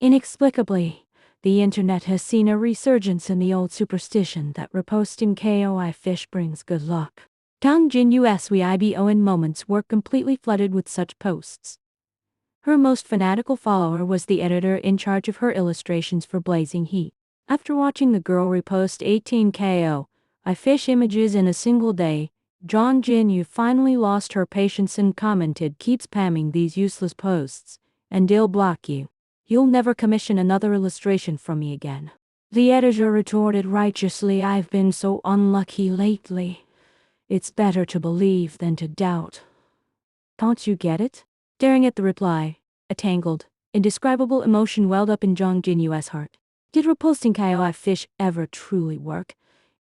Inexplicably, the internet has seen a resurgence in the old superstition that reposting KOI fish brings good luck. Tang Jin USWIBO in moments were completely flooded with such posts. Her most fanatical follower was the editor in charge of her illustrations for Blazing Heat. After watching the girl repost 18 KOI fish images in a single day, Jang Jin-yu finally lost her patience and commented, "Keep spamming these useless posts, and I'll block you. You'll never commission another illustration from me again." The editor retorted righteously, "I've been so unlucky lately. It's better to believe than to doubt. Don't you get it?" Staring at the reply, a tangled, indescribable emotion welled up in Jang Jin-yu's heart. Did reposting KOI fish ever truly work?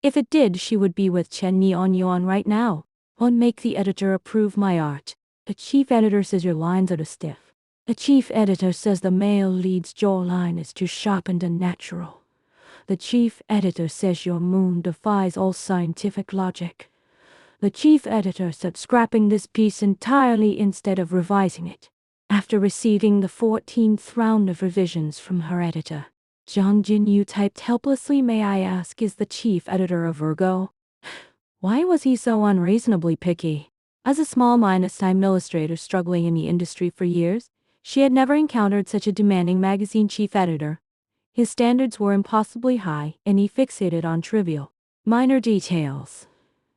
If it did, she would be with Chen Nianyuan right now. Won't make the editor approve my art. The chief editor says your lines are too stiff. The chief editor says the male lead's jawline is too sharp and unnatural. The chief editor says your moon defies all scientific logic. The chief editor said scrapping this piece entirely instead of revising it. After receiving the 14th round of revisions from her editor, Jang Jin-yu typed helplessly, "May I ask, is the chief editor a Virgo?" Why was he so unreasonably picky? As a small-time illustrator struggling in the industry for years, she had never encountered such a demanding magazine chief editor. His standards were impossibly high, and he fixated on trivial, minor details.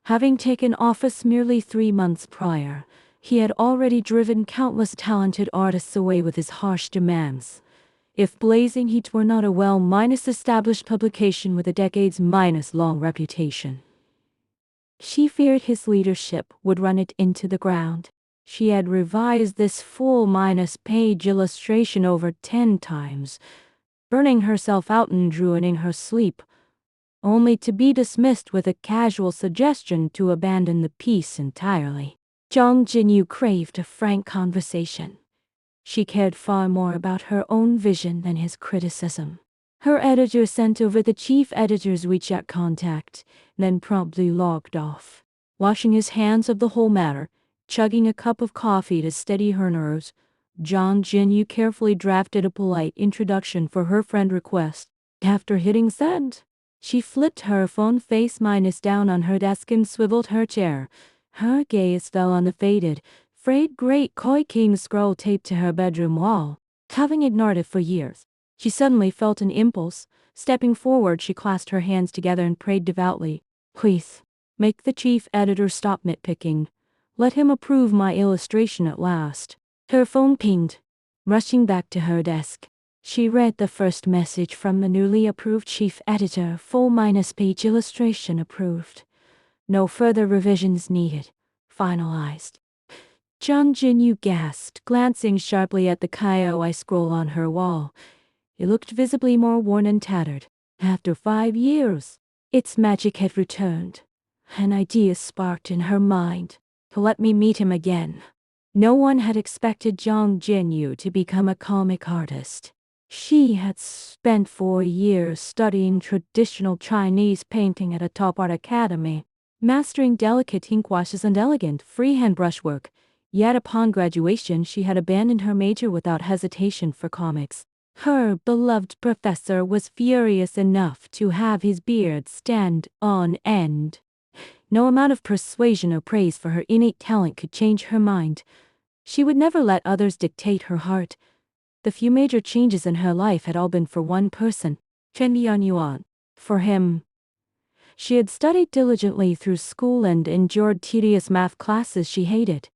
Having taken office merely 3 months prior, he had already driven countless talented artists away with his harsh demands. If Blazing Heat were not a well-established publication with a decades-long reputation, she feared his leadership would run it into the ground. She had revised this full-page illustration over 10 times, burning herself out and ruining her sleep, only to be dismissed with a casual suggestion to abandon the piece entirely. Jang Jin-yu craved a frank conversation. She cared far more about her own vision than his criticism. Her editor sent over the chief editor's WeChat contact, then promptly logged off. Washing his hands of the whole matter, chugging a cup of coffee to steady her nerves, Jang Jin-yu carefully drafted a polite introduction for her friend request. After hitting send, she flipped her phone face down on her desk and swiveled her chair. Her gaze fell on the faded, frayed great Koi King scroll taped to her bedroom wall. Having ignored it for years, she suddenly felt an impulse. Stepping forward, she clasped her hands together and prayed devoutly, "Please, make the chief editor stop nitpicking. Let him approve my illustration at last." Her phone pinged. Rushing back to her desk, she read the first message from the newly approved chief editor, full-page illustration approved. No further revisions needed. Finalized. Jang Jin-yu gasped, glancing sharply at the KOI scroll on her wall. It looked visibly more worn and tattered. After 5 years, its magic had returned. An idea sparked in her mind. To let me meet him again. No one had expected Jang Jin-yu to become a comic artist. She had spent 4 years studying traditional Chinese painting at a top art academy, mastering delicate ink washes and elegant freehand brushwork. Yet upon graduation she had abandoned her major without hesitation for comics. Her beloved professor was furious enough to have his beard stand on end. No amount of persuasion or praise for her innate talent could change her mind. She would never let others dictate her heart. The few major changes in her life had all been for one person, Chen Nianyuan. For him. She had studied diligently through school and endured tedious math classes she hated.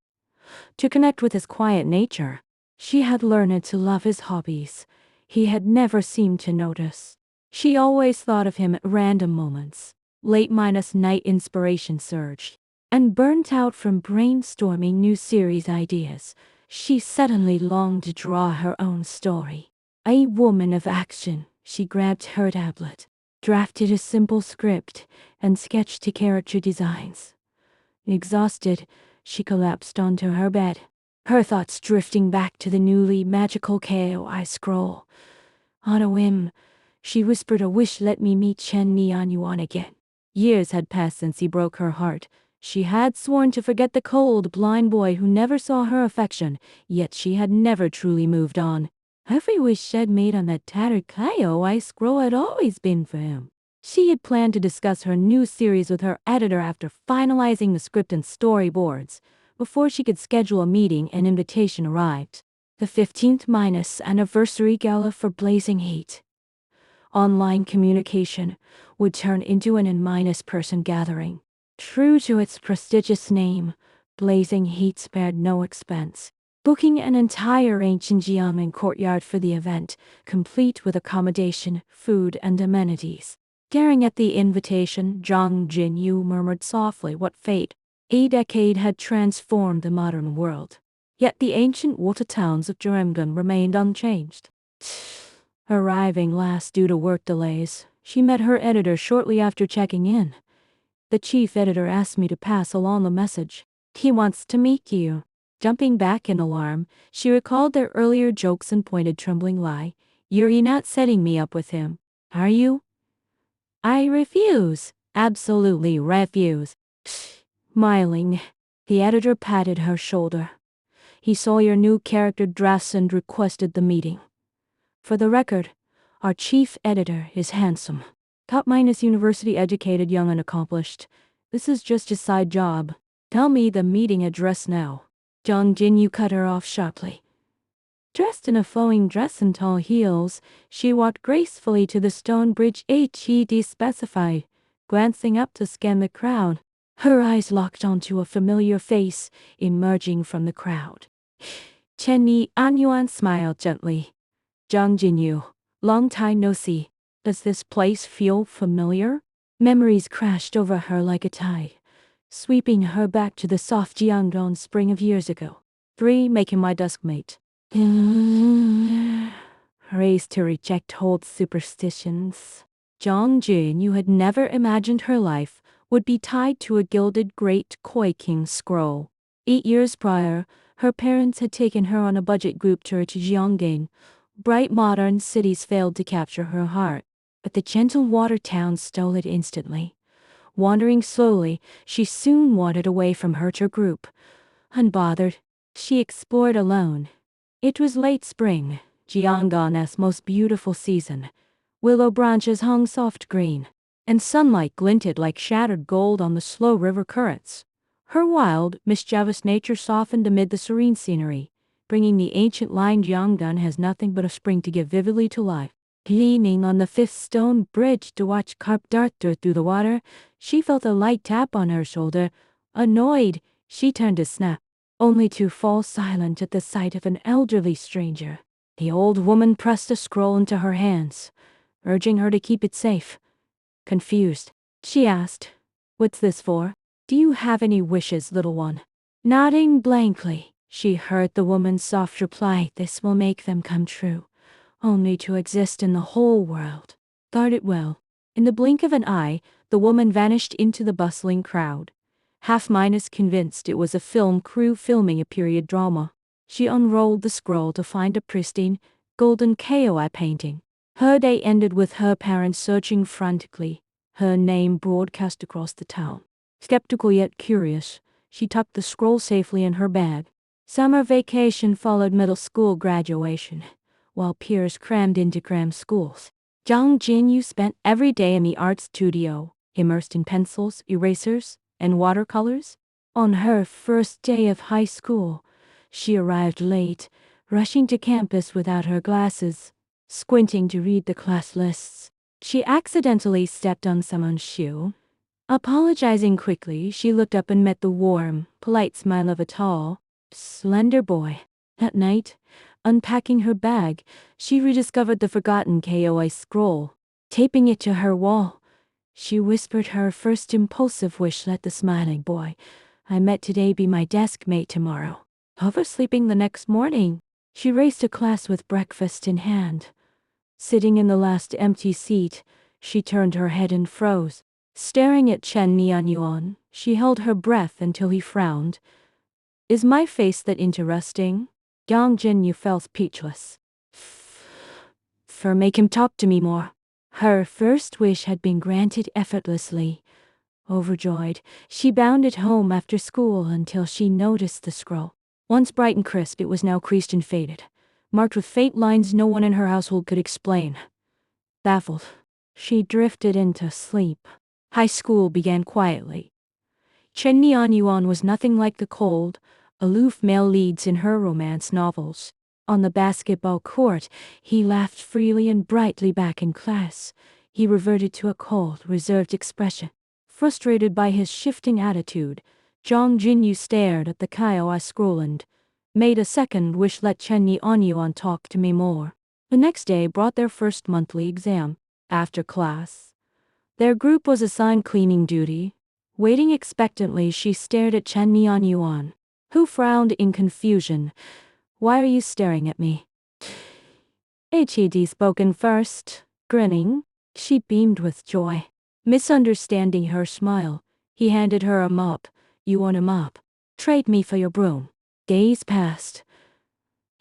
To connect with his quiet nature, she had learned to love his hobbies. He had never seemed to notice. She always thought of him at random moments. Late-night inspiration surged, and burnt out from brainstorming new series ideas, she suddenly longed to draw her own story. A woman of action, she grabbed her tablet, drafted a simple script, and sketched the character designs. Exhausted, she collapsed onto her bed, her thoughts drifting back to the newly magical KOI scroll. On a whim, she whispered a wish, "Let me meet Chen Nianyuan again." Years had passed since he broke her heart. She had sworn to forget the cold, blind boy who never saw her affection, yet she had never truly moved on. Every wish Shed made on that tattered KOI scroll had always been for him. She had planned to discuss her new series with her editor after finalizing the script and storyboards. Before she could schedule a meeting, an invitation arrived. The 15th minus anniversary gala for Blazing Heat. Online communication would turn into an N- person gathering. True to its prestigious name, Blazing Heat spared no expense, booking an entire ancient Jiangmen courtyard for the event, complete with accommodation, food, and amenities. Staring at the invitation, Zhang Jinyu murmured softly what fate. A decade had transformed the modern world. Yet the ancient water towns of Jeremgan remained unchanged. Arriving last due to work delays, she met her editor shortly after checking in. The chief editor asked me to pass along the message. He wants to meet you. Jumping back in alarm, she recalled their earlier jokes and pointed trembling lie. You're not setting me up with him, are you? I refuse. Absolutely refuse. Smiling, the editor patted her shoulder. He saw your new character dress and requested the meeting. For the record, our chief editor is handsome. Top minus university educated, young and accomplished. This is just his side job. Tell me the meeting address now. Zhang Jinyu cut her off sharply. Dressed in a flowing dress and tall heels, she walked gracefully to the stone bridge HED specified, glancing up to scan the crowd. Her eyes locked onto a familiar face emerging from the crowd. Chen Yi Anyuan smiled gently. Zhang Jinyu, long time no see. Does this place feel familiar? Memories crashed over her like a tide, sweeping her back to the soft Jiangdong spring of years ago. 3. Make him my deskmate. Raised to reject old superstitions. Zhang Jinyu had never imagined her life would be tied to a gilded great Koi King scroll. 8 years prior, her parents had taken her on a budget group tour to Jiangdong. Bright modern cities failed to capture her heart, but the gentle water town stole it instantly. Wandering slowly, she soon wandered away from her tour group. Unbothered, she explored alone. It was late spring, Jiangdong's most beautiful season. Willow branches hung soft green, and sunlight glinted like shattered gold on the slow river currents. Her wild, mischievous nature softened amid the serene scenery, bringing the ancient line Jiangdong has nothing but a spring to give vividly to life. Leaning on the 5th stone bridge to watch carp dart through the water, she felt a light tap on her shoulder. Annoyed, she turned to snap, only to fall silent at the sight of an elderly stranger. The old woman pressed a scroll into her hands, urging her to keep it safe. Confused, she asked, "What's this for? Do you have any wishes, little one?" Nodding blankly, she heard the woman's soft reply, "This will make them come true, only to exist in the whole world. Guard it well." In the blink of an eye, the woman vanished into the bustling crowd. Half-minus convinced it was a film crew filming a period drama, she unrolled the scroll to find a pristine, golden KOI painting. Her day ended with her parents searching frantically, her name broadcast across the town. Skeptical yet curious, she tucked the scroll safely in her bag. Summer vacation followed middle school graduation, while peers crammed into cram schools. Zhang Jinyu spent every day in the art studio, immersed in pencils, erasers, and watercolors. On her first day of high school, she arrived late, rushing to campus without her glasses, squinting to read the class lists. She accidentally stepped on someone's shoe. Apologizing quickly, she looked up and met the warm, polite smile of a tall, slender boy. That night, unpacking her bag, she rediscovered the forgotten KOI scroll. Taping it to her wall, she whispered her first impulsive wish, "Let the smiling boy I met today be my desk mate tomorrow." Oversleeping the next morning, she raced to class with breakfast in hand. Sitting in the last empty seat, she turned her head and froze. Staring at Chen Nianyuan, she held her breath until he frowned. "Is my face that interesting?" Yang Jinyu felt speechless. "For make him talk to me more." Her first wish had been granted effortlessly. Overjoyed, she bounded home after school until she noticed the scroll. Once bright and crisp, it was now creased and faded. marked with faint lines no one in her household could explain. Baffled, she drifted into sleep. High school began quietly. Chen Nianyuan was nothing like the cold, aloof male leads in her romance novels. On the basketball court, he laughed freely and brightly. Back in class, he reverted to a cold, reserved expression. Frustrated by his shifting attitude, Zhang Jinyu stared at the Kaioi scroll and made a second wish. Let Chen Nianyuan talk to me more. The next day brought their first monthly exam. After class, their group was assigned cleaning duty. Waiting expectantly, she stared at Chen Nianyuan, who frowned in confusion. Why are you staring at me? HED spoken first. Grinning, she beamed with joy. Misunderstanding her smile, he handed her a mop. You want a mop? Trade me for your broom. Days passed,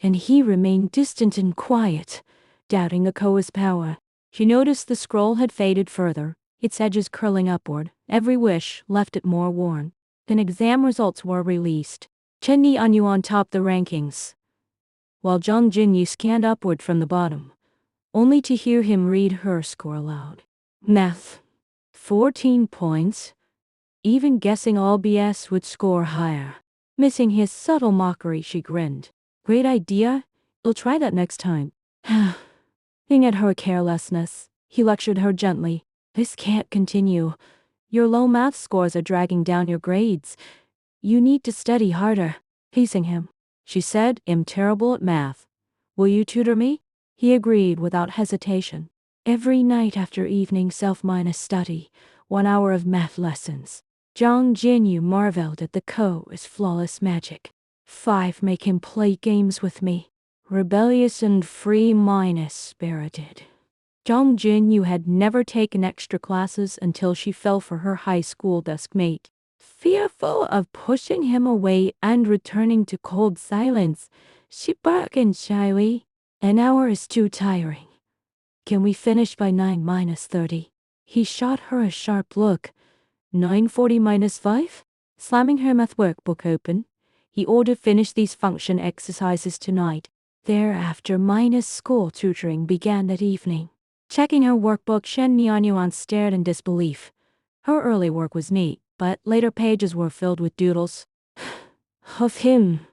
and he remained distant and quiet, doubting Akoa's power. She noticed the scroll had faded further, its edges curling upward. Every wish left it more worn. Then exam results were released. Chen Nianyuan topped the rankings, while Zhang Jinyu scanned upward from the bottom, only to hear him read her score aloud. Math. 14 points. Even guessing all BS would score higher. Missing his subtle mockery, she grinned. Great idea. You'll try that next time. Looking at her carelessness, he lectured her gently. This can't continue. Your low math scores are dragging down your grades. You need to study harder. Teasing him, she said, I'm terrible at math. Will you tutor me? He agreed without hesitation. Every night after evening self-study, 1 hour of math lessons. Zhang Jinyu marveled at the Ko's flawless magic. 5. Make him play games with me. Rebellious and free-spirited. Zhang Jinyu had never taken extra classes until she fell for her high school deskmate. Fearful of pushing him away and returning to cold silence, she bargained shyly. An hour is too tiring. Can we finish by 9-30? He shot her a sharp look. 9:40-5? Slamming her math workbook open, he ordered finish these function exercises tonight. Thereafter school tutoring began that evening. Checking her workbook, Chen Nianyuan stared in disbelief. Her early work was neat, but later pages were filled with doodles of him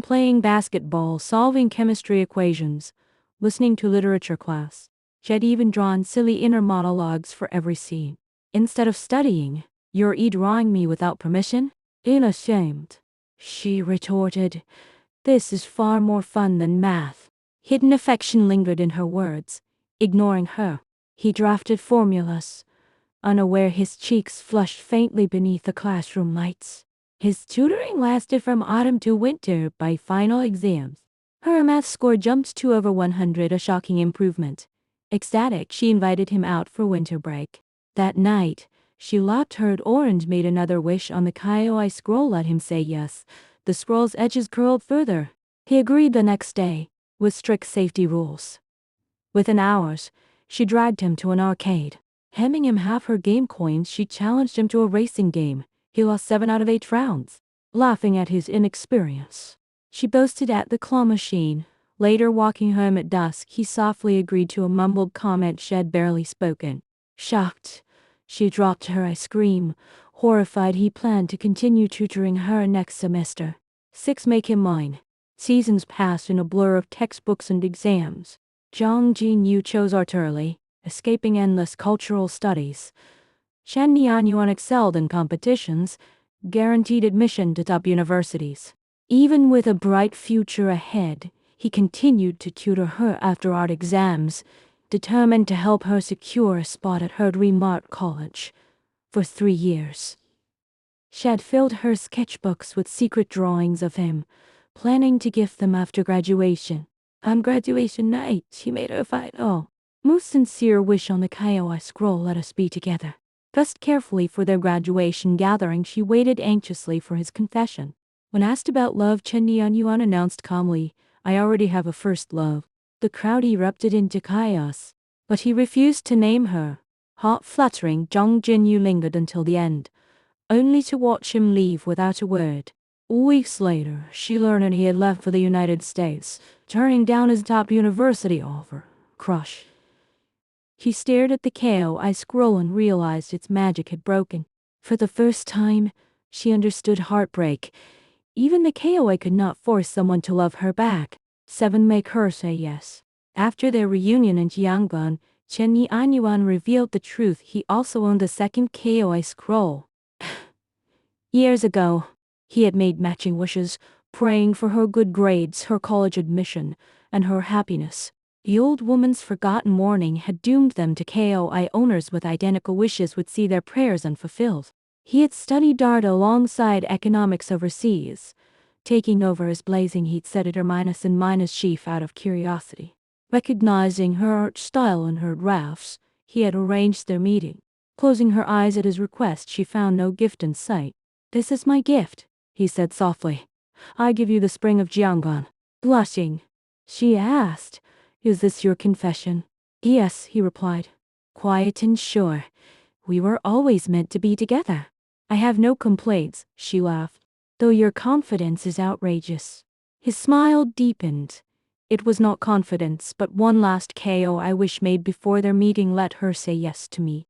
playing basketball, solving chemistry equations, listening to literature class. She had even drawn silly inner monologues for every scene. Instead of studying, you're drawing me without permission? Unashamed, she retorted. This is far more fun than math. Hidden affection lingered in her words. Ignoring her, he drafted formulas, unaware his cheeks flushed faintly beneath the classroom lights. His tutoring lasted from autumn to winter. By final exams, her math score jumped to over 100, a shocking improvement. Ecstatic, she invited him out for winter break. That night, she locked her door and made another wish on the Kaioi scroll. Let him say yes. The scroll's edges curled further. He agreed the next day, with strict safety rules. Within hours, she dragged him to an arcade. Handing him half her game coins, she challenged him to a racing game. He lost 7 out of 8 rounds. Laughing at his inexperience, she boasted at the claw machine. Later, walking home at dusk, he softly agreed to a mumbled comment she had barely spoken. Shocked, she dropped her ice cream. Horrified, he planned to continue tutoring her next semester. 6. Make him mine. Seasons passed in a blur of textbooks and exams. Zhang Jinyu chose art early, escaping endless cultural studies. Chen Nianyuan excelled in competitions, guaranteed admission to top universities. Even with a bright future ahead, he continued to tutor her after art exams, determined to help her secure a spot at her dream art college. For 3 years, she had filled her sketchbooks with secret drawings of him, planning to gift them after graduation. On graduation night, she made her final, most sincere wish on the Kaioi scroll. Let us be together. Dressed carefully for their graduation gathering, she waited anxiously for his confession. When asked about love, Chen Nianyuan announced calmly, I already have a first love. The crowd erupted into chaos, but he refused to name her. Heart fluttering, Zhang Jinyu lingered until the end, only to watch him leave without a word. Weeks later, she learned he had left for the United States, turning down his top university offer. Crush. He stared at the KOI scroll and realized its magic had broken. For the first time, she understood heartbreak. Even the KOI could not force someone to love her back. 7. Make her say yes. After their reunion in Jianggan, Chen Yianyuan revealed the truth. He also owned the second KOI scroll. Years ago, he had made matching wishes, praying for her good grades, her college admission, and her happiness. The old woman's forgotten warning had doomed them to KOI owners with identical wishes would see their prayers unfulfilled. He had studied art alongside economics overseas, taking over his blazing heat set editor minus chief out of curiosity. Recognizing her art style and her drafts, he had arranged their meeting. Closing her eyes at his request, she found no gift in sight. This is my gift, he said softly. I give you the spring of Jianggan. Blushing, she asked, is this your confession? Yes, he replied. Quiet and sure. We were always meant to be together. I have no complaints, she laughed. Though your confidence is outrageous. His smile deepened. It was not confidence, but one last KO I wish made before their meeting. Let her say yes to me.